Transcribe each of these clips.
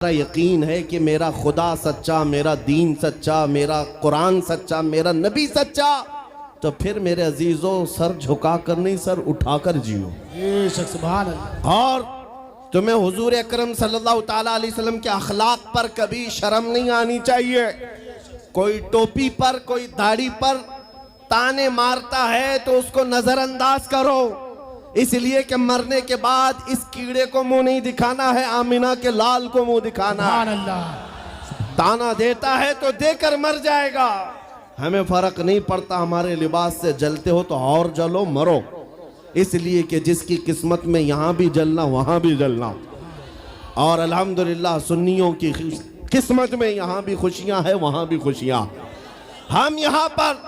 यकीन है कि मेरा खुदा सच्चा, मेरा दीन सच्चा, मेरा कुरान सच्चा, मेरा नबी सच्चा, तो फिर मेरे अजीजों सर झुका कर नहीं, सर उठाकर जियो। और तुम्हें हुजूर अकरम सल्लल्लाहु ताला अलैहि वसल्लम के अखलाक पर कभी शर्म नहीं आनी चाहिए। कोई टोपी पर, कोई दाढ़ी पर ताने मारता है तो उसको नजरअंदाज करो, इसलिए कि मरने के बाद इस कीड़े को मुंह नहीं दिखाना है, आमिना के लाल को मुंह दिखाना है। ताना देता है तो देकर मर जाएगा। हमें फर्क नहीं पड़ता, हमारे लिबास से जलते हो तो और जलो, मरो, इसलिए कि जिसकी किस्मत में यहाँ भी जलना वहाँ भी जलना। और अल्हम्दुलिल्लाह सुन्नियों की किस्मत में यहाँ भी खुशियाँ हैं, वहाँ भी खुशियाँ। हम यहाँ पर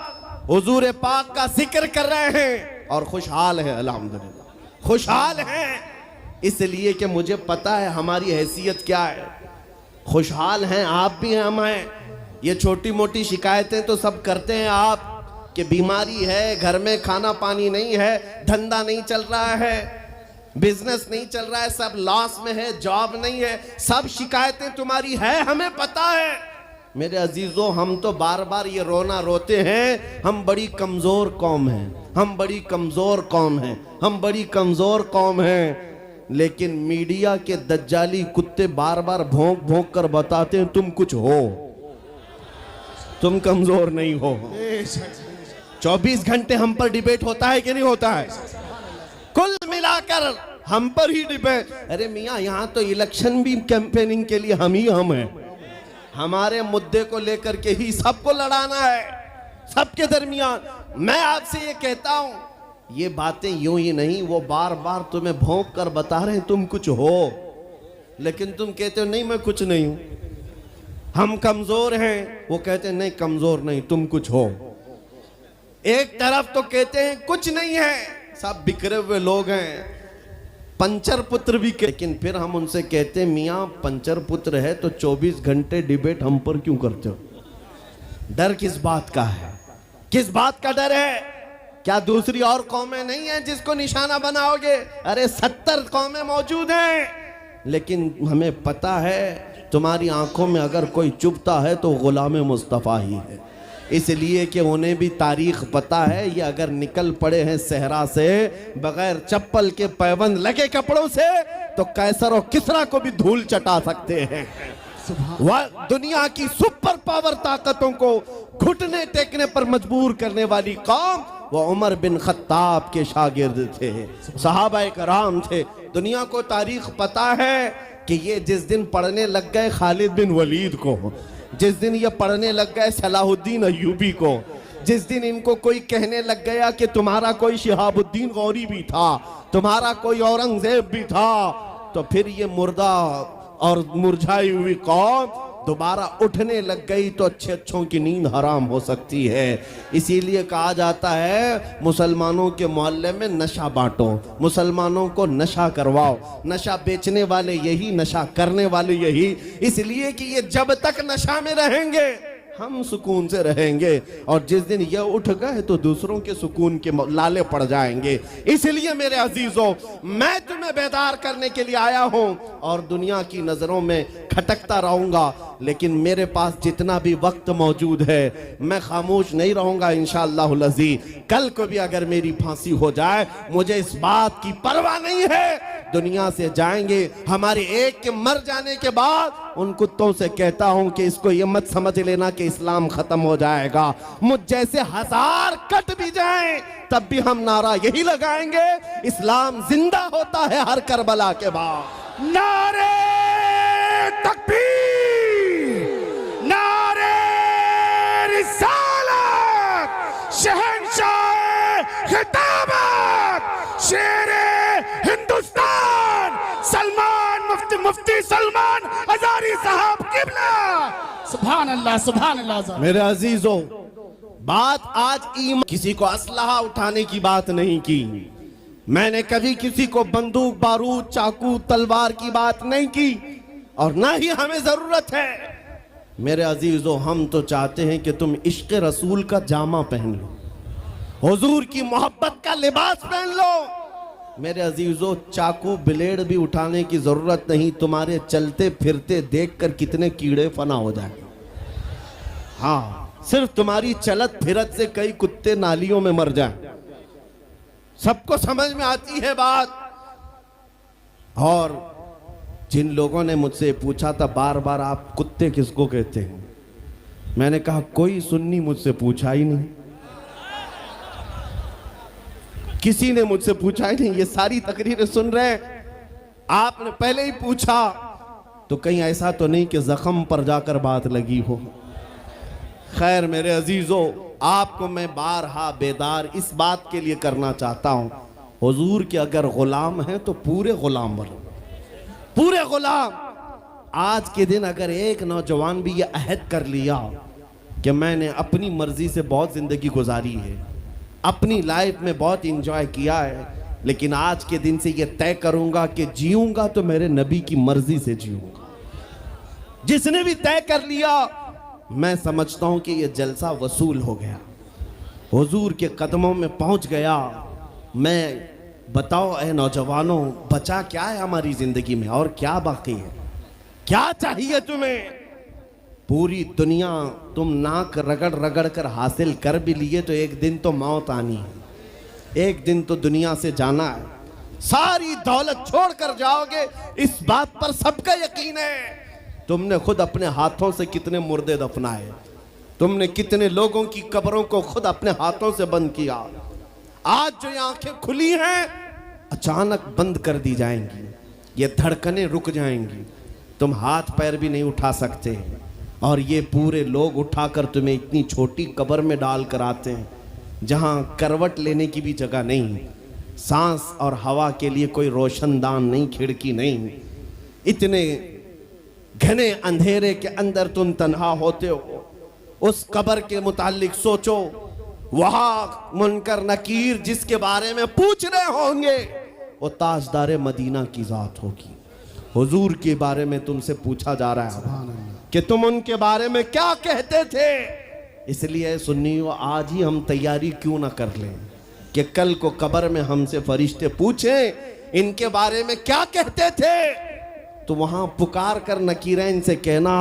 हुजूर पाक का जिक्र कर रहे हैं और खुशहाल है, अल्हम्दुलिल्लाह खुशहाल है, इसलिए कि मुझे पता है हमारी हैसियत क्या है। खुशहाल हैं, आप भी हैं, हम हैं। ये छोटी मोटी शिकायतें तो सब करते हैं आप, कि बीमारी है, घर में खाना पानी नहीं है, धंधा नहीं चल रहा है, बिजनेस नहीं चल रहा है, सब लॉस में है, जॉब नहीं है, सब शिकायतें तुम्हारी है, हमें पता है। मेरे अजीजों, हम तो बार बार ये रोना रोते हैं, हम बड़ी कमजोर कौम हैं, हम बड़ी कमजोर कौम हैं, हम बड़ी कमजोर कौम हैं। लेकिन मीडिया के दज्जाली कुत्ते बार बार भौंक भौंक कर बताते हैं तुम कुछ हो, तुम कमजोर नहीं हो। 24 घंटे हम पर डिबेट होता है कि नहीं होता है? कुल मिलाकर हम पर ही डिबेट। अरे मियाँ, यहाँ तो इलेक्शन भी कैंपेनिंग के लिए हम हैं। हमारे मुद्दे को लेकर के ही सबको लड़ाना है, सबके दरमियान। मैं आपसे ये कहता हूँ, ये बातें यूं ही नहीं, वो बार बार तुम्हें भौंक कर बता रहे हैं तुम कुछ हो, लेकिन तुम कहते हो नहीं मैं कुछ नहीं हूं, हम कमजोर हैं। वो कहते हैं नहीं कमजोर नहीं, तुम कुछ हो। एक तरफ तो कहते हैं कुछ नहीं है, सब बिखरे हुए लोग हैं, पंचर पुत्र भी, लेकिन फिर हम उनसे कहते हैं मियाँ पंचर पुत्र है तो 24 घंटे डिबेट हम पर क्यों करते हो? डर किस बात का है? किस बात का डर है? क्या दूसरी और कौमें नहीं हैं जिसको निशाना बनाओगे? अरे 70 कौमें मौजूद हैं, लेकिन हमें पता है तुम्हारी आंखों में अगर कोई चुभता है तो गुलाम मुस्तफ़ा ही है, इसलिए कि उन्हें भी तारीख पता है। ये अगर निकल पड़े हैं सहरा से बगैर चप्पल के, पैबंद लगे कपड़ों से, तो कैसर और किसरा को भी धूल चटा सकते हैं। वह दुनिया की सुपर पावर ताकतों को घुटने टेकने पर मजबूर करने वाली कौम वो उमर बिन खत्ताब के शागिर्द थे, सहाबाए कराम थे। दुनिया को तारीख पता है कि ये जिस दिन पढ़ने लग गए खालिद बिन वलीद को, जिस दिन ये पढ़ने लग गए सलाहुद्दीन अय्यूबी को, जिस दिन इनको कोई कहने लग गया कि तुम्हारा कोई शिहाबुद्दीन गौरी भी था, तुम्हारा कोई औरंगजेब भी था, तो फिर ये मुर्दा और मुरझाई हुई कौम दोबारा उठने लग गई तो अच्छों की नींद हराम हो सकती है। इसीलिए कहा जाता है मुसलमानों के मोहल्ले में नशा बांटो, मुसलमानों को नशा करवाओ, नशा बेचने वाले यही, नशा करने वाले यही, इसलिए कि ये जब तक नशा में रहेंगे हम सुकून से रहेंगे, और जिस दिन ये उठ गए तो दूसरों के सुकून के लाले पड़ जाएंगे। इसलिए मेरे अजीजों, मैं तुम्हें बेदार करने के लिए आया हूं और दुनिया की नजरों में खटकता रहूंगा, लेकिन मेरे पास जितना भी वक्त मौजूद है मैं खामोश नहीं रहूंगा इंशाअल्लाह अज़ीज़। कल को भी अगर मेरी फांसी हो जाए मुझे इस बात की परवाह नहीं है, दुनिया से जाएंगे। हमारे एक के मर जाने के बाद उन कुत्तों से कहता हूं कि इसको ये मत समझ लेना कि इस्लाम खत्म हो जाएगा। मुझ जैसे 1000 कट भी जाएं तब भी हम नारा यही लगाएंगे, इस्लाम जिंदा होता है हर करबला के बाद। नारे तकबीर, नारे रिसालत, शहंशाह खिताबत, शेरे हिंदुस्तान सलमान मुफ्ती सलमान अज़ारी साहब किबला। सुभान अल्लाह, सुभान अल्लाह। मेरे अजीजों, बात आज ईमान, किसी को असलहा उठाने की बात नहीं की। मैंने कभी किसी को बंदूक, बारूद, चाकू, तलवार की बात नहीं की, और ना ही हमें जरूरत है। मेरे अजीजों, हम तो चाहते हैं कि तुम इश्क़ रसूल का जामा पहन लो, हुजूर की मोहब्बत का लिबास पहन लो, मेरे अजीजों, चाकू ब्लेड भी उठाने की जरूरत नहीं, तुम्हारे चलते फिरते देखकर कितने कीड़े फना हो जाए। हाँ, सिर्फ तुम्हारी चलत फिरत से कई कुत्ते नालियों में मर जाएं। सबको समझ में आती है बात। और जिन लोगों ने मुझसे पूछा था बार बार, आप कुत्ते किसको कहते हैं, मैंने कहा कोई सुन्नी मुझसे पूछा ही नहीं, किसी ने मुझसे पूछा ही नहीं। ये सारी तकरीरें सुन रहे हैं, आपने पहले ही पूछा तो कहीं ऐसा तो नहीं कि जख्म पर जाकर बात लगी हो। खैर मेरे अजीजों, आपको मैं बारहा बेदार इस बात के लिए करना चाहता हूं, हुजूर के अगर गुलाम हैं तो पूरे गुलाम बनो, पूरे गुलाम। आज के दिन अगर एक नौजवान भी ये अहद कर लिया कि मैंने अपनी मर्जी से बहुत जिंदगी गुजारी है, अपनी लाइफ में बहुत इंजॉय किया है, लेकिन आज के दिन से ये तय करूंगा कि जीऊंगा तो मेरे नबी की मर्जी से जीऊंगा, जिसने भी तय कर लिया, मैं समझता हूं कि ये जलसा वसूल हो गया, हुजूर के कदमों में पहुंच गया। मैं बताओ ए नौजवानों, बचा क्या है हमारी जिंदगी में और क्या बाकी है, क्या चाहिए तुम्हें? पूरी दुनिया तुम नाक रगड़ रगड़ कर हासिल कर भी लिए तो एक दिन तो मौत आनी है, एक दिन तो दुनिया से जाना है, सारी दौलत छोड़कर जाओगे, इस बात पर सबका यकीन है। तुमने खुद अपने हाथों से कितने मुर्दे दफनाए, तुमने कितने लोगों की कब्रों को खुद अपने हाथों से बंद किया। आज जो ये आंखें खुली हैं अचानक बंद कर दी जाएंगी, ये धड़कनें रुक जाएंगी, तुम हाथ पैर भी नहीं उठा सकते, और ये पूरे लोग उठाकर तुम्हें इतनी छोटी कब्र में डाल कर आते हैं जहां करवट लेने की भी जगह नहीं, सांस और हवा के लिए कोई रोशनदान नहीं, खिड़की नहीं, इतने घने अंधेरे के अंदर तुम तन्हा होते हो। उस कब्र के मुतालिक सोचो, वहां मुनकर नकीर जिसके बारे में पूछ रहे होंगे वो ताजदार मदीना की जात होगी। हुजूर के बारे में तुमसे पूछा जा रहा है कि तुम उनके बारे में क्या कहते थे। इसलिए सुन्नियों, आज ही हम तैयारी क्यों ना कर लें कि कल को कब्र में हमसे फरिश्ते पूछें इनके बारे में क्या कहते थे, तो वहां पुकार कर नकीरैन से कहना,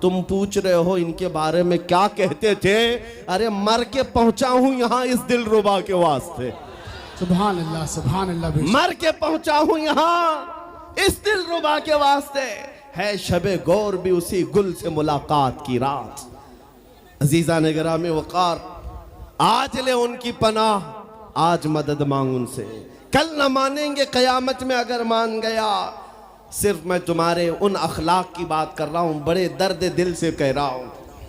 तुम पूछ रहे हो इनके बारे में क्या कहते थे, अरे मर के पहुंचा हूं यहां इस दिलरुबा के वास्ते। सुभान अल्लाह, सुभान अल्लाह। मर के पहुंचा हूं यहां इस दिलरुबा के वास्ते, है शबे गौर भी उसी गुल से मुलाकात की रात। अजीजा ने गिरामी वकार, आज ले उनकी पनाह, आज मदद मांग उनसे, कल न मानेंगे कयामत में अगर मान गया। सिर्फ मैं तुम्हारे उन अखलाक की बात कर रहा हूं, बड़े दर्द दिल से कह रहा हूं।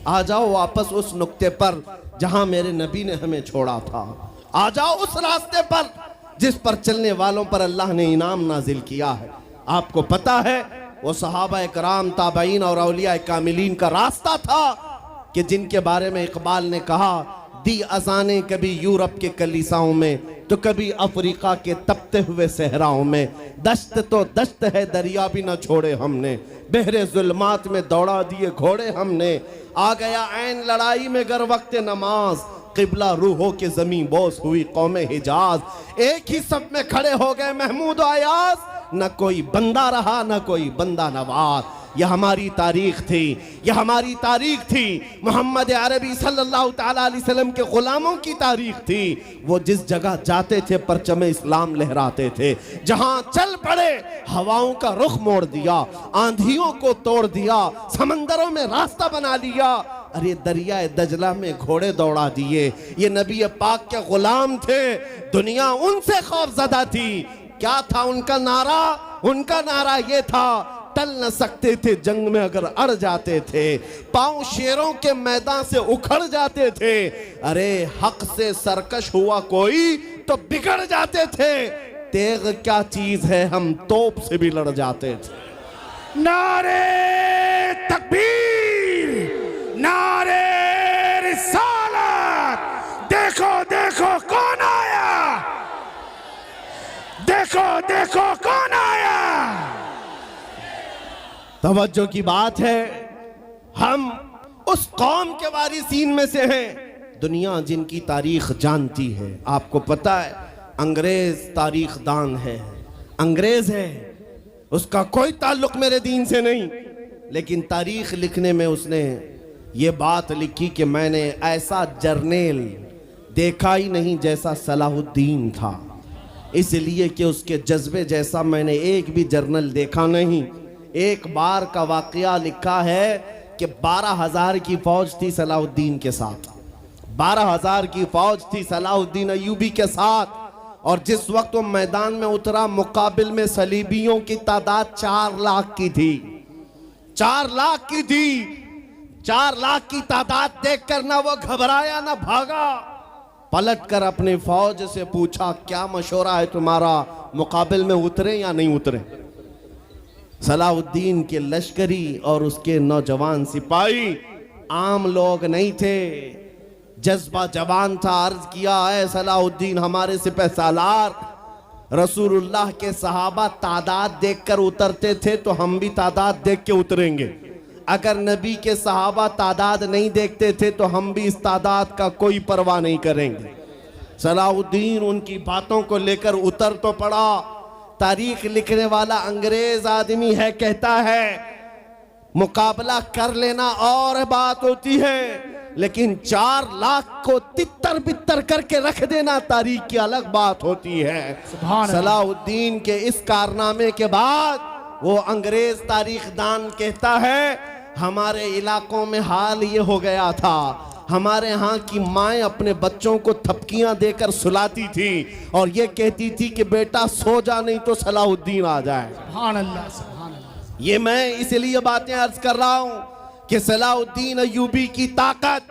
आ जाओ वापस उस नुक्ते पर जहां मेरे नबी ने हमें छोड़ा था, आ जाओ उस रास्ते पर जिस पर चलने वालों पर अल्लाह ने इनाम नाजिल किया है। आपको पता है वो सहाबा कराम, ताबईन और औलिया कामिलीन का रास्ता था कि जिनके बारे में इकबाल ने कहा, दी अजाने कभी यूरोप के कलीसाओं में तो कभी अफ्रीका के तपते हुए सहराओं में, दश्त तो दश्त है दरिया भी न छोड़े हमने, बहरे जुल्मात में दौड़ा दिए घोड़े हमने, आ गया ऐन लड़ाई में गर वक्त नमाज, किबला रूहों के जमीन बोस हुई कौमे हिजाज, एक ही सब में खड़े हो गए महमूद आयाज, न कोई बंदा रहा न कोई बंदा नवाज। यह हमारी तारीख थी, यह हमारी तारीख थी, मोहम्मद अरबी सल्लल्लाहु ताला अलैहि वसल्लम के गुलामों की तारीख थी। वो जिस जगह जाते थे परचम इस्लाम लहराते थे, जहां चल पड़े हवाओं का रुख मोड़ दिया, आंधियों को तोड़ दिया, समंदरों में रास्ता बना लिया, अरे दरिया दजला में घोड़े दौड़ा दिए। ये नबी पाक के गुलाम थे, दुनिया उनसे खौफजदा थी। क्या था उनका नारा? उनका नारा ये था, टल न सकते थे जंग में अगर अड़ जाते थे, पांव शेरों के मैदान से उखड़ जाते थे, अरे हक से सरकश हुआ कोई तो बिगड़ जाते थे, तेग क्या चीज है हम तोप से भी लड़ जाते थे। नारे तकबीर, नारे रिसालत, देखो देखो कौन आया, देखो देखो कौन आया। तवज्जो की बात है, हम उस कौम के वारिसीन में से हैं, दुनिया जिनकी तारीख जानती है। आपको पता है अंग्रेज तारीख दान है, अंग्रेज है, उसका कोई ताल्लुक मेरे दीन से नहीं, लेकिन तारीख लिखने में उसने ये बात लिखी कि मैंने ऐसा जर्नेल देखा ही नहीं जैसा सलाहुद्दीन था, इसलिए कि उसके जज्बे जैसा मैंने एक भी जर्नल देखा नहीं। एक बार का वाकया लिखा है कि 12,000 की फौज थी सलाहुद्दीन के साथ, 12,000 की फौज थी सलाहुद्दीन अय्यूबी के साथ, और जिस वक्त वो मैदान में उतरा मुकाबिल में सलीबियों की तादाद 4 लाख की थी, 4 लाख की थी। 4 लाख की तादाद देखकर ना वो घबराया ना भागा, पलटकर अपने फौज से पूछा क्या मशवरा है तुम्हारा, मुकाबिल में उतरे या नहीं उतरे। सलाहुद्दीन के लश्करी और उसके नौजवान सिपाही आम लोग नहीं थे, जज्बा जवान था। अर्ज किया है सलाहुद्दीन हमारे सिपह सालार, रसूलुल्लाह के सहाबा तादाद देखकर उतरते थे तो हम भी तादाद देख के उतरेंगे, अगर नबी के सहाबा तादाद नहीं देखते थे तो हम भी इस तादाद का कोई परवाह नहीं करेंगे। सलाहुद्दीन उनकी बातों को लेकर उतर तो पड़ा। तारीख लिखने वाला अंग्रेज आदमी है, कहता है मुकाबला कर लेना और बात होती है, लेकिन 4 लाख को तितर बितर करके रख देना तारीख की अलग बात होती है। सलाहुद्दीन के इस कारनामे के बाद वो अंग्रेज तारीखदान कहता है हमारे इलाकों में हाल ये हो गया था, हमारे यहाँ की माएँ अपने बच्चों को थपकियां देकर सुलाती थी और ये कहती थी कि बेटा सो जा नहीं तो सलाहुद्दीन आ जाए। सुभान अल्लाह, सुभान अल्लाह। ये मैं इसलिए बातें अर्ज कर रहा हूँ कि सलाहुद्दीन अय्यूबी की ताकत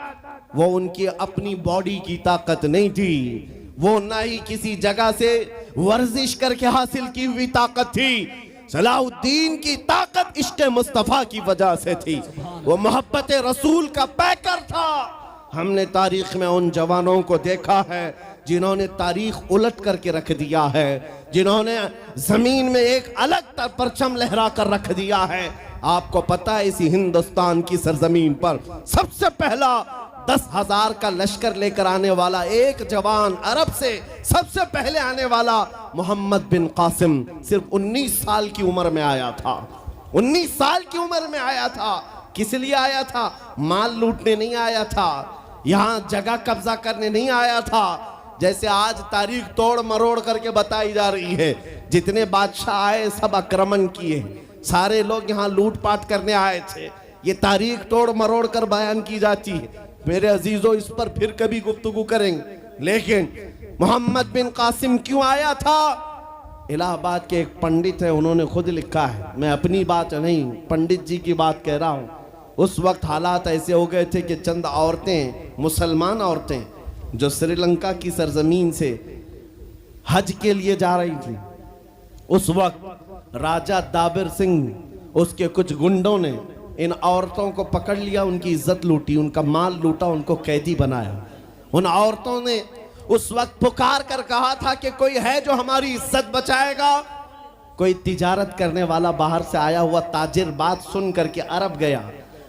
वो उनकी अपनी बॉडी की ताकत नहीं थी, वो ना ही किसी जगह से वर्जिश करके हासिल की हुई ताकत थी। सलाहुद्दीन की ताकत इश्क़ मुस्तफ़ा की वजह से थी, वो मोहब्बत रसूल का पैकर था। हमने तारीख में उन जवानों को देखा है जिन्होंने तारीख उलट करके रख दिया है, जिन्होंने जमीन में एक अलग परचम लहरा कर रख दिया है। आपको पता है इसी हिंदुस्तान की सरजमीन पर सबसे पहला 10,000 का लश्कर लेकर आने वाला एक जवान अरब से सबसे पहले आने वाला मोहम्मद बिन कासिम सिर्फ 19 साल की उम्र में आया था। 19 साल की उम्र में आया था। किस लिए आया था? माल लूटने नहीं आया था, यहाँ जगह कब्जा करने नहीं आया था। जैसे आज तारीख तोड़ मरोड़ करके बताई जा रही है, जितने बादशाह आए सब आक्रमण किए, सारे लोग यहाँ लूटपाट करने आए थे, ये तारीख तोड़ मरोड़ कर बयान की जाती है। मेरे अजीजों इस पर फिर कभी गुफ्तगू करेंगे, लेकिन मोहम्मद बिन कासिम क्यों आया था? इलाहाबाद के एक पंडित है, उन्होंने खुद लिखा है, मैं अपनी बात नहीं पंडित जी की बात कह रहा हूँ। उस वक्त हालात ऐसे हो गए थे कि चंद औरतें, मुसलमान औरतें जो श्रीलंका की सरजमीन से हज के लिए जा रही थी, उस वक्त राजा दाबिर सिंह उसके कुछ गुंडों ने इन औरतों को पकड़ लिया, उनकी इज्जत लूटी, उनका माल लूटा, उनको कैदी बनाया। उन औरतों ने उस वक्त पुकार कर कहा था कि कोई है जो हमारी इज्जत बचाएगा। कोई तिजारत करने वाला बाहर से आया हुआ ताजिर बात सुन करके अरब गया।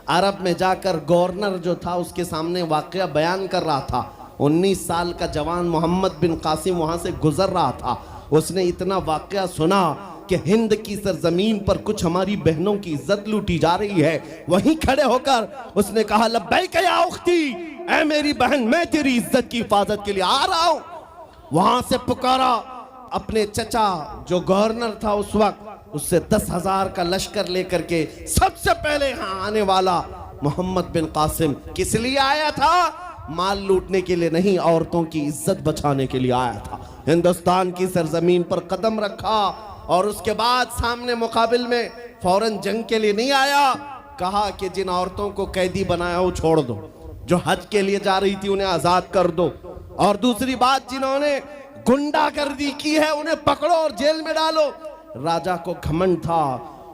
अरब में जाकर गवर्नर जो था उसके सामने वाकया बयान कर रहा था। 19 साल का जवान मोहम्मद बिन कासिम वहां से गुजर रहा था। उसने इतना वाकया सुना कि हिंद की सरजमीन पर कुछ हमारी बहनों की इज्जत लूटी जा रही है। वहीं खड़े होकर उसने कहा लब्बैक या उख्ती, ऐ मेरी बहन मैं तेरी इज्जत की हिफाजत के लिए आ रहा हूं। वहां से पुकारा अपने चचा जो गवर्नर था उस वक्त, उससे 10,000 का लश्कर लेकर के सबसे पहले यहाँ आने वाला मोहम्मद बिन कासिम किस लिए आया था? माल लूटने के लिए नहीं, औरतों की इज्जत बचाने के लिए आया था। हिंदुस्तान की सरजमीन पर कदम रखा और उसके बाद सामने मुकाबिल में फौरन जंग के लिए नहीं आया। कहा कि जिन औरतों को कैदी बनाया वो छोड़ दो, जो हज के लिए जा रही थी उन्हें आजाद कर दो, और दूसरी बात जिन्होंने गुंडागर्दी की है उन्हें पकड़ो और जेल में डालो। राजा को घमंड था,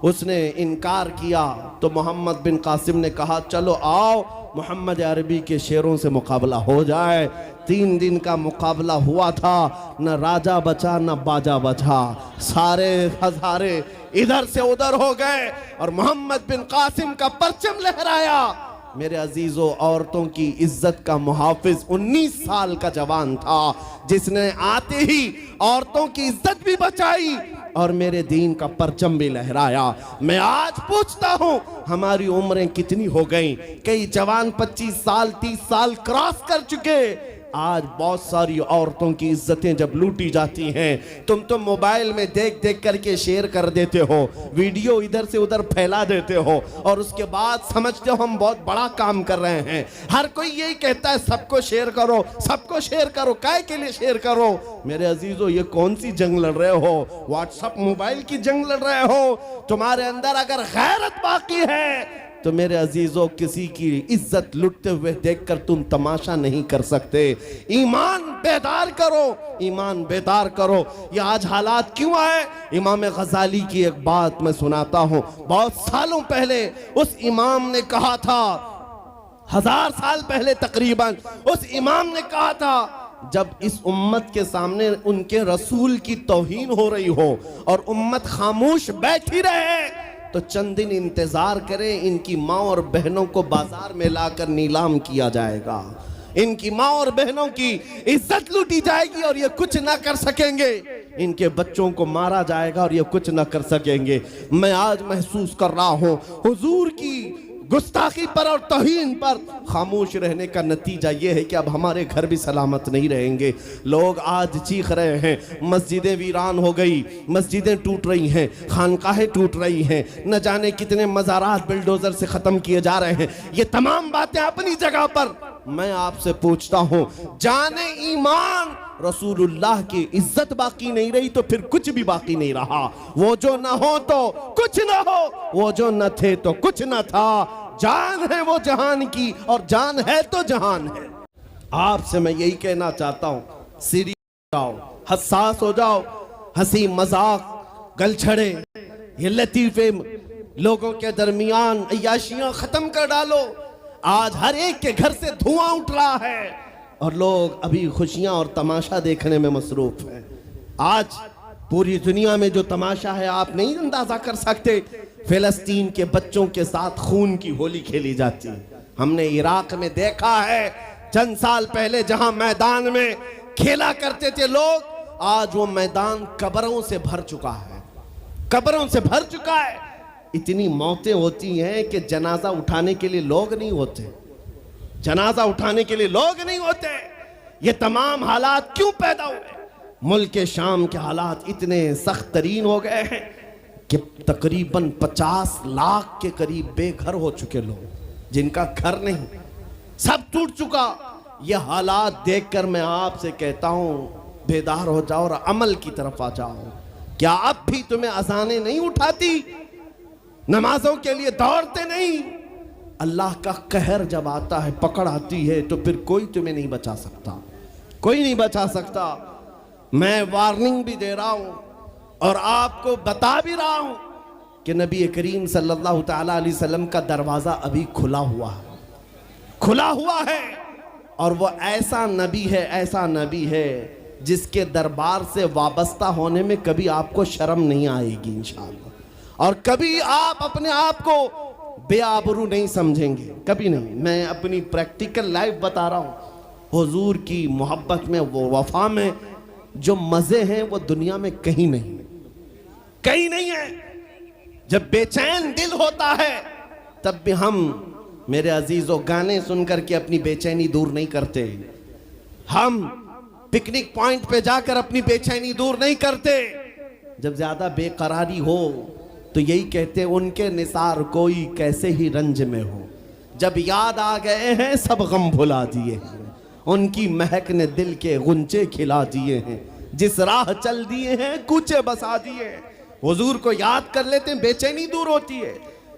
उसने इनकार किया तो मोहम्मद बिन कासिम ने कहा चलो आओ मोहम्मद अरबी के शेरों से मुकाबला हो जाए। 3 दिन का मुकाबला हुआ था, न राजा बचा न बाजा बचा, सारे हजारे इधर से उधर हो गए और मोहम्मद बिन कासिम का परचम लहराया मेरे अजीजों, औरतों की इज्जत का मुहाफिज 19 साल का जवान था, जिसने आते ही औरतों की इज्जत भी बचाई और मेरे दीन का परचम भी लहराया। मैं आज पूछता हूं, हमारी उम्रें कितनी हो गई? कई जवान 25 साल 30 साल क्रॉस कर चुके। आज बहुत सारी औरतों की इज्जतें जब लूटी जाती हैं, तुम तो मोबाइल में देख देख करके शेयर कर देते हो, वीडियो इधर से उधर फैला देते हो और उसके बाद समझते हो हम बहुत बड़ा काम कर रहे हैं। हर कोई यही कहता है सबको शेयर करो, सबको शेयर करो। काय के लिए शेयर करो? मेरे अजीजों, ये कौन सी जंग लड़ रहे हो? व्हाट्सएप मोबाइल की जंग लड़ रहे हो? तुम्हारे अंदर अगर गैरत बाकी है तो मेरे अजीजों, किसी की इज्जत लुटते हुए देखकर तुम तमाशा नहीं कर सकते। ईमान बेदार करो, ईमान बेदार करो। ये आज हालात क्यों आए? इमाम गजाली की एक बात मैं सुनाता हूं। बहुत सालों पहले उस इमाम ने कहा था, 1000 साल पहले तकरीबन, उस इमाम ने कहा था, जब इस उम्मत के सामने उनके रसूल की तौहीन हो रही हो और उम्मत खामोश बैठी रहे तो चंद दिन इंतजार करें, इनकी माँ और बहनों को बाजार में लाकर नीलाम किया जाएगा, इनकी माँ और बहनों की इज्जत लूटी जाएगी और ये कुछ ना कर सकेंगे, इनके बच्चों को मारा जाएगा और ये कुछ ना कर सकेंगे। मैं आज महसूस कर रहा हूँ हुजूर की गुस्ताखी पर और तौहीन पर खामोश रहने का नतीजा ये है कि अब हमारे घर भी सलामत नहीं रहेंगे। लोग आज चीख रहे हैं, मस्जिदें वीरान हो गई, मस्जिदें टूट रही हैं, खानकाहें टूट रही हैं, न जाने कितने मज़ारात बिल्डोजर से ख़त्म किए जा रहे हैं। ये तमाम बातें अपनी जगह पर। मैं आपसे पूछता हूँ, जाने ईमान रसूलुल्लाह की इज्जत बाकी नहीं रही तो फिर कुछ भी बाकी नहीं रहा। वो जो न हो तो कुछ न हो, वो जो न थे तो कुछ न था। जान है वो जहान की और जान है तो जहान है। आपसे मैं यही कहना चाहता हूँ, सीरियस हो जाओ, हसास हो जाओ। हंसी मजाक, गलछड़े, ये लतीफे लोगों के दरमियान अय्याशियां खत्म कर डालो। आज हर एक के घर से धुआं उठ रहा है और लोग अभी खुशियां और तमाशा देखने में मसरूफ हैं। आज पूरी दुनिया में जो तमाशा है आप नहीं अंदाजा कर सकते। फिलिस्तीन के बच्चों के साथ खून की होली खेली जाती है। हमने इराक में देखा है चंद साल पहले, जहां मैदान में खेला करते थे लोग, आज वो मैदान कब्रों से भर चुका है, कब्रों से भर चुका है। इतनी मौतें होती हैं कि जनाजा उठाने के लिए लोग नहीं होते, जनाजा उठाने के लिए लोग नहीं होते। ये तमाम हालात क्यों पैदा हुए? मुल्क के शाम के हालात इतने सख्त तरीन हो गए हैं कि तकरीबन 50 लाख के करीब बेघर हो चुके लोग, जिनका घर नहीं, सब टूट चुका। ये हालात देखकर मैं आपसे कहता हूं, बेदार हो जाओ और अमल की तरफ आ जाओ। क्या अब भी तुम्हें अजानें नहीं उठाती? नमाजों के लिए दौड़ते नहीं? अल्लाह का कहर जब आता है, पकड़ आती है, तो फिर कोई तुम्हें नहीं बचा सकता, कोई नहीं बचा सकता। मैं वार्निंग भी दे रहा हूं और आपको बता भी रहा हूं कि नबी करीम सल्लल्लाहु ताला अलैहि वसल्लम का दरवाजा अभी खुला हुआ है, खुला हुआ है। और वो ऐसा नबी है, ऐसा नबी है जिसके दरबार से वाबस्ता होने में कभी आपको शर्म नहीं आएगी इंशाअल्लाह, और कभी आप अपने आप को बेआबरू नहीं समझेंगे, कभी नहीं। मैं अपनी प्रैक्टिकल लाइफ बता रहा हूँ। हुजूर की मोहब्बत में, वो वफा में जो मज़े हैं वो दुनिया में कहीं नहीं, कहीं नहीं है। जब बेचैन दिल होता है तब भी हम, मेरे अजीजों, गाने सुनकर के अपनी बेचैनी दूर नहीं करते। हम पिकनिक पॉइंट पे जाकर अपनी बेचैनी दूर नहीं करते। जब ज्यादा बेकरारी हो तो यही कहते, उनके निसार कोई कैसे ही रंज में हो, जब याद आ गए हैं सब गम भुला दिए हैं, उनकी महक ने दिल के गुंचे खिला दिए हैं, जिस राह चल दिए हैं कूचे बसा दिए। हुजूर को याद कर लेते हैं, बेचैनी दूर होती है,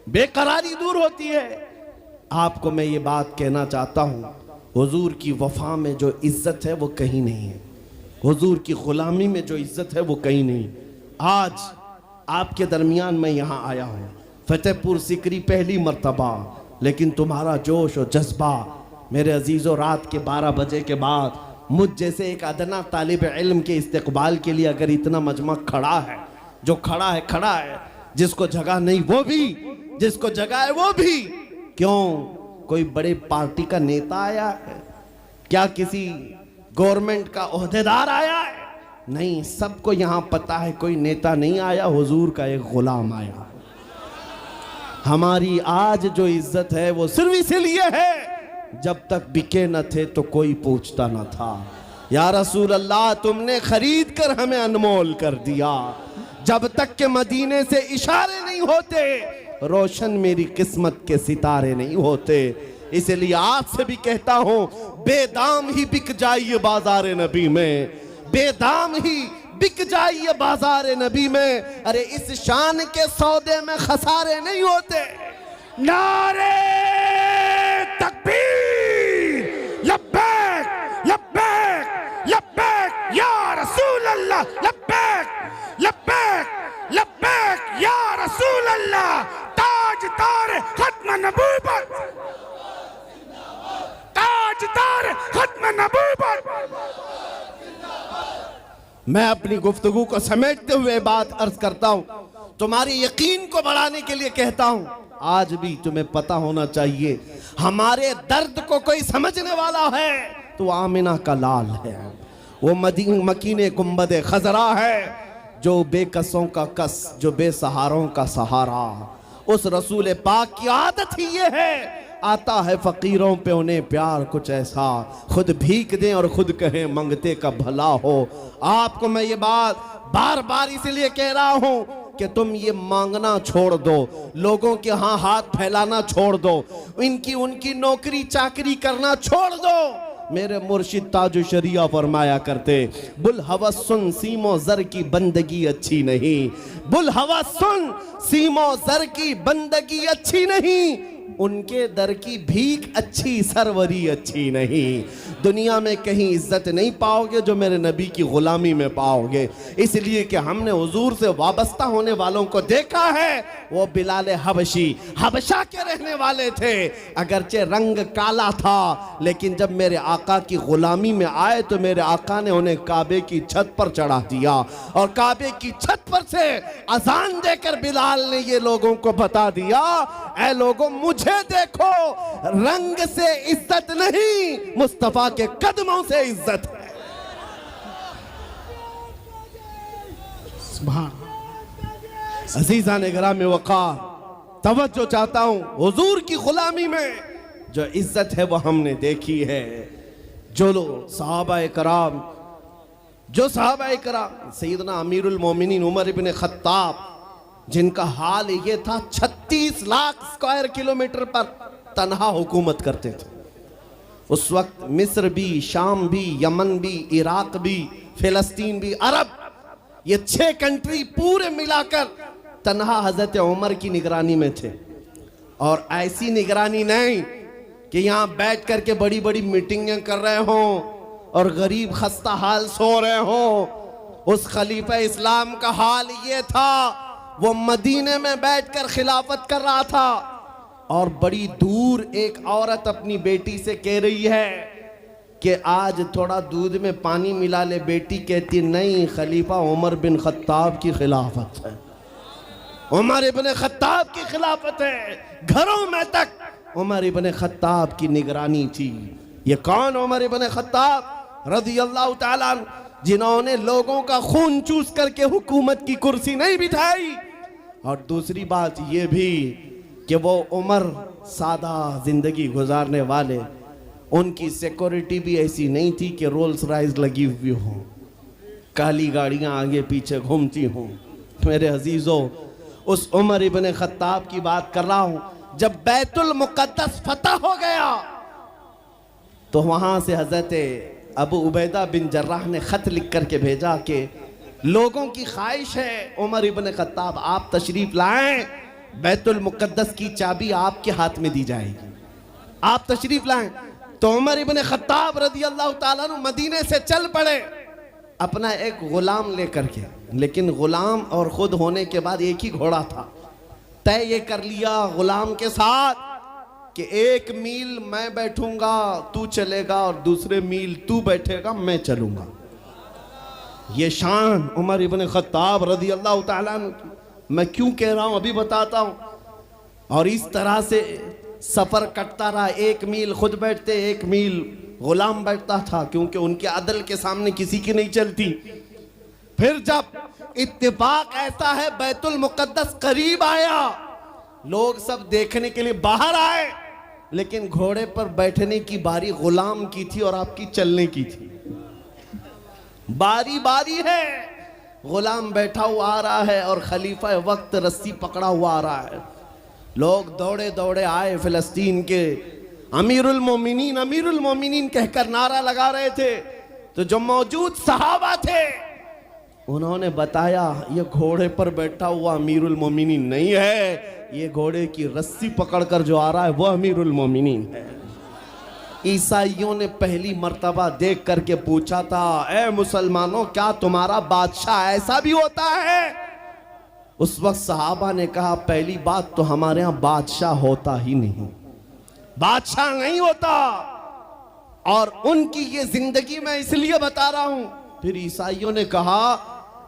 बेकरारी दूर होती है। आपको मैं ये बात कहना चाहता हूँ, हुजूर की वफा में जो इज्जत है वो कहीं नहीं है, हुजूर की गुलामी में जो इज्जत है वो कहीं नहीं। आज आपके दरमियान मैं यहाँ आया हूँ, फतेहपुर सिकरी पहली मर्तबा, लेकिन तुम्हारा जोश और जज्बा, मेरे अजीज़ों, रात के 12 बजे के बाद मुझ जैसे एक अदना तालिब इल्म के इस्तेकबाल के लिए अगर इतना मजमा खड़ा है, जो खड़ा है खड़ा है, जिसको जगह नहीं वो भी, जिसको जगह है वो भी, क्यों? कोई बड़े पार्टी का नेता आया है? क्या किसी गवर्नमेंट का ओहदेदार आया है? नहीं, सबको यहां पता है कोई नेता नहीं आया, हुजूर का एक गुलाम आया। हमारी आज जो इज्जत है वो सिर्फ इसीलिए है, जब तक बिके न थे तो कोई पूछता न था। या रसूल अल्लाह, तुमने खरीद कर हमें अनमोल कर दिया। जब तक के मदीने से इशारे नहीं होते, रोशन मेरी किस्मत के सितारे नहीं होते। इसलिए आज से भी कहता हूं, बेदाम ही बिक जाइए बाजार नबी में, बेदाम ही बिक जाइए बाजार नबी में। अरे इस शान के सौदे में खसारे नहीं होते। नारे तकबीर, लब्बैक लब्बैक लब्बैक या रसूल अल्लाह, लब्बैक लब्बैक लब्बैक या रसूल अल्लाह। ताजदार खत्म नबूवत, ताजदार खत्म नबूवत। मैं अपनी गुफ्तगू को समेटते हुए बात अर्ज करता हूं, तुम्हारे यकीन को बढ़ाने के लिए कहता हूं, आज भी तुम्हें पता होना चाहिए, हमारे दर्द को कोई समझने वाला है तो आमिना का लाल है, वो मकीने गुंबद खजरा है, जो बेकसों का कस, जो बेसहारों का सहारा। उस रसूल पाक की आदत ही ये है, आता है फकीरों पे उन्हें प्यार कुछ ऐसा, खुद भीख दें और खुद कहें मंगते का भला हो। आपको मैं ये बात बार बार इसलिए कह रहा हूं कि तुम ये मांगना छोड़ दो, लोगों के यहाँ हाथ फैलाना छोड़ दो, इनकी उनकी नौकरी चाकरी करना छोड़ दो। मेरे मुर्शिद ताजु शरिया फरमाया करते, बुल हवस सुन सीमो जर की बंदगी अच्छी नहीं, बुल हवस सुन सीमो जर की बंदगी अच्छी नहीं, उनके दर की भीख अच्छी, सरवरी अच्छी नहीं। दुनिया में कहीं इज्जत नहीं पाओगे जो मेरे नबी की गुलामी में पाओगे। इसलिए कि हमने हुजूर से वाबस्ता होने वालों को देखा है, वो बिलाल हबशी हबशा के रहने वाले थे, अगरचे रंग काला था, लेकिन जब मेरे आका की गुलामी में आए तो मेरे आका ने उन्हें काबे की छत पर चढ़ा दिया, और काबे की छत पर से अजान देकर बिलाल ने ये लोगों को बता दिया, ऐ लोगों मुझे देखो, रंग से इज्जत नहीं, मुस्तफा के कदमों से इज्जत है। सुभान अजीजा ने ग्राम वक़ार, तवज्जो चाहता हूं, हुजूर की गुलामी में जो इज्जत है वो हमने देखी है। जो लोग सहाबाए कराम, जो सहाबाए कराम, सैयदना अमीरुल मोमिनीन उमर इब्न खत्ताब, जिनका हाल ये था 36 लाख स्क्वायर किलोमीटर पर तन्हा हुकूमत करते थे। उस वक्त मिस्र भी, शाम भी, यमन भी, इराक भी, फिलिस्तीन भी, अरब, ये 6 कंट्री पूरे मिलाकर तन्हा हजरत उमर की निगरानी में थे। और ऐसी निगरानी नहीं कि यहाँ बैठ करके बड़ी बड़ी मीटिंगें कर रहे हों और गरीब खस्ता हाल सो रहे हों। उस खलीफा इस्लाम का हाल ये था, वो मदीने में बैठकर खिलाफत कर रहा था, और बड़ी दूर एक औरत अपनी बेटी से कह रही है कि आज थोड़ा दूध में पानी मिला ले। बेटी कहती नहीं, खलीफा उमर बिन खत्ताब की खिलाफत है, उमर इब्न खत्ताब की खिलाफत है। घरों में तक उमर इब्न खत्ताब की निगरानी थी। ये कौन? उमर इब्न खत्ताब रज़ियल्लाहु ताला अन्हु, जिन्होंने लोगों का खून चूस करके हुकूमत की कुर्सी नहीं बिठाई। और दूसरी बात ये भी कि वो उमर सादा जिंदगी गुजारने वाले, उनकी सिक्योरिटी भी ऐसी नहीं थी कि रोल्स रॉयस लगी हुई हो, काली गाड़ियां आगे पीछे घूमती हों। मेरे अजीजों, उस उमर इब्न खत्ताब की बात कर रहा हूं। जब बैतुल मुक़द्दस फतह हो गया तो वहां से हजरत अबू उबैदा बिन जर्राह ने खत लिख करके भेजा कि लोगों की ख्वाहिश है उमर इब्न खत्ताब आप तशरीफ लाएं, बैतुल मुक़द्दस की चाबी आपके हाथ में दी जाएगी, आप तशरीफ लाएं। तो उमर इब्न खत्ताब रज़ियल्लाहु ताला अन्हु मदीने से चल पड़े अपना एक गुलाम लेकर के। लेकिन गुलाम और खुद होने के बाद एक ही घोड़ा था। तय ये कर लिया गुलाम के साथ कि 1 मील मैं बैठूंगा तू चलेगा, और दूसरे मील तू बैठेगा मैं चलूंगा। ये शान उमर इब्न खत्ताब रज़ियल्लाहु ताला अन्हु की। मैं क्यों कह रहा हूं अभी बताता हूं। और इस तरह से सफर कटता रहा, 1 मील खुद बैठते, 1 मील गुलाम बैठता था, क्योंकि उनके अदल के सामने किसी की नहीं चलती। फिर जब इत्तेफाक ऐसा है बैतुल मुकद्दस करीब आया, लोग सब देखने के लिए बाहर आए, लेकिन घोड़े पर बैठने की बारी गुलाम की थी और आपकी चलने की थी। बारी बारी है, गुलाम बैठा हुआ आ रहा है और खलीफा वक्त रस्सी पकड़ा हुआ आ रहा है। लोग दौड़े दौड़े आए, फिलिस्तीन के अमीरुल मोमिनीन कहकर नारा लगा रहे थे। तो जो मौजूद सहाबा थे उन्होंने बताया ये घोड़े पर बैठा हुआ अमीरुल मोमिनीन नहीं है, ये घोड़े की रस्सी पकड़कर जो आ रहा है वो अमीरुल मोमिनीन है। ईसाइयों ने पहली मर्तबा देख करके पूछा था, ए मुसलमानों, क्या तुम्हारा बादशाह ऐसा भी होता है? उस वक्त सहाबा ने कहा, पहली बात तो हमारे यहाँ बादशाह होता ही नहीं, बादशाह नहीं होता, और उनकी ये जिंदगी मैं इसलिए बता रहा हूं। फिर ईसाइयों ने कहा,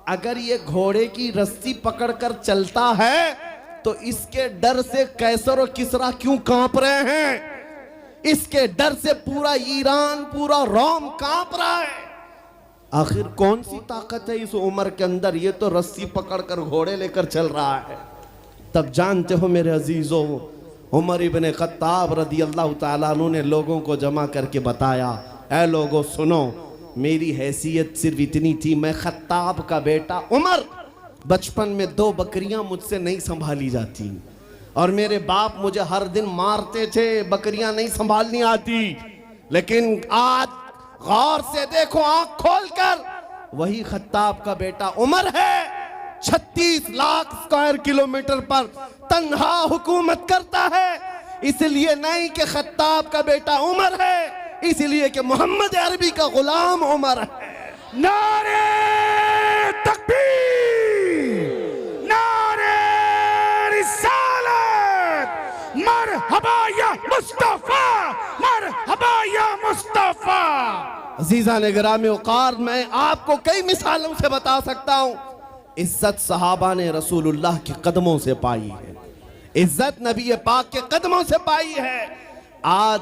अगर ये घोड़े की रस्सी पकड़कर चलता है तो इसके डर से कैसर और किसरा क्यों कांप रहे हैं? इसके डर से पूरा ईरान, पूरा रोम कांप रहा है। आखिर कौन सी ताकत है इस उम्र के अंदर? ये तो रस्सी पकड़कर घोड़े लेकर चल रहा है। तब जानते हो मेरे अजीजों, उमर इब्ने खत्ताब रदी अल्लाह ताला अन्हु ने लोगों को जमा करके बताया, ऐ लोगों सुनो, मेरी हैसियत सिर्फ इतनी थी, मैं खत्ताब का बेटा उमर, बचपन में 2 बकरियां मुझसे नहीं संभाली जाती और मेरे बाप मुझे हर दिन मारते थे, बकरियां नहीं संभालनी आती। लेकिन आज गौर से देखो, आंख खोलकर, वही खत्ताब का बेटा उमर है, 36 लाख स्क्वायर किलोमीटर पर तन्हा हुकूमत करता है। इसलिए नहीं कि खत्ताब का बेटा उमर है, इसलिए कि मोहम्मद अरबी का गुलाम उमर है। नारे तकबीर, नारे रिसालत, मरहबा या मुस्तफा, मरहबा या मुस्तफा। अजीजा ने गिरामी औकार, मैं आपको कई मिसालों से बता सकता हूं। इज्जत सहाबा ने रसूलुल्लाह के कदमों से पाई है, इज्जत नबी पाक के कदमों से पाई है। आज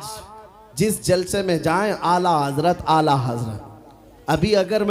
जिस जलसे में जाएं, आला हजरत, अभी अगर